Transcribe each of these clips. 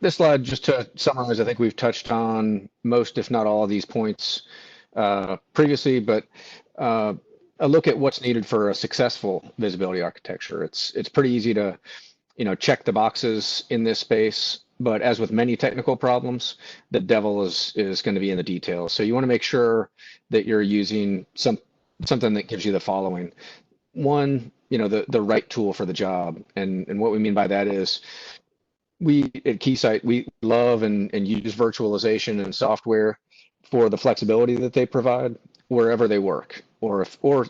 This slide, just to summarize, I think we've touched on most, if not all, of these points previously, but uh, a look at what's needed for a successful visibility architecture. It's pretty easy to check the boxes in this space, but as with many technical problems, the devil is going to be in the details. So you want to make sure that you're using something that gives you the following. One, the right tool for the job, and what we mean by that is we at Keysight, we love and use virtualization and software for the flexibility that they provide wherever they work, or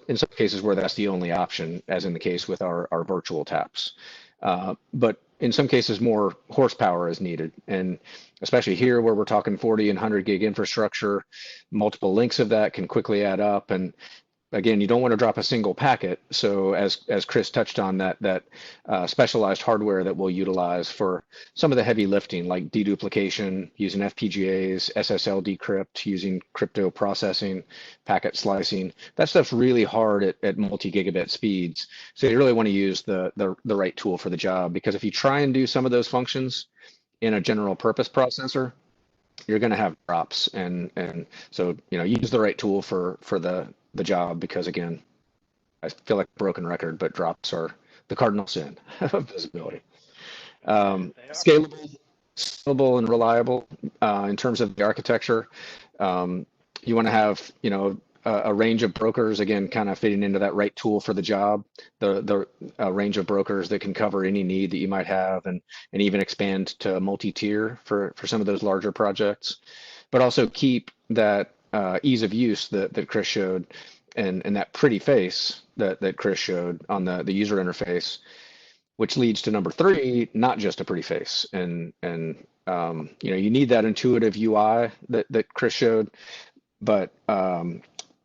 in some cases where that's the only option, as in the case with our virtual taps. But in some cases, more horsepower is needed. And especially here where we're talking 40 and 100 gig infrastructure, multiple links of that can quickly add up. And again, you don't want to drop a single packet. So as Chris touched on, that specialized hardware that we'll utilize for some of the heavy lifting, like deduplication, using FPGAs, SSL decrypt, using crypto processing, packet slicing. That stuff's really hard at multi-gigabit speeds. So you really want to use the right tool for the job, because if you try and do some of those functions in a general purpose processor, you're going to have drops, and so use the right tool for the job, because again, I feel like a broken record, but drops are the cardinal sin of visibility. They are. Scalable and reliable in terms of the architecture. You want to have a range of brokers, again, kind of fitting into that right tool for the job. The range of brokers that can cover any need that you might have, and even expand to multi-tier for some of those larger projects, but also keep that ease of use that Chris showed, and that pretty face that Chris showed on the user interface, which leads to number three, not just a pretty face. And you need that intuitive UI that Chris showed, but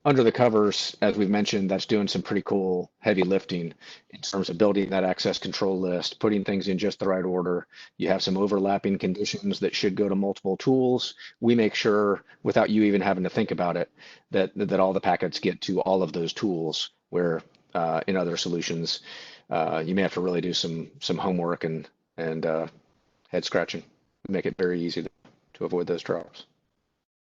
under the covers, as we've mentioned, that's doing some pretty cool heavy lifting in terms of building that access control list, putting things in just the right order. You have some overlapping conditions that should go to multiple tools. We make sure, without you even having to think about it, that all the packets get to all of those tools, where in other solutions, you may have to really do some homework and head scratching. Make it very easy to avoid those drops.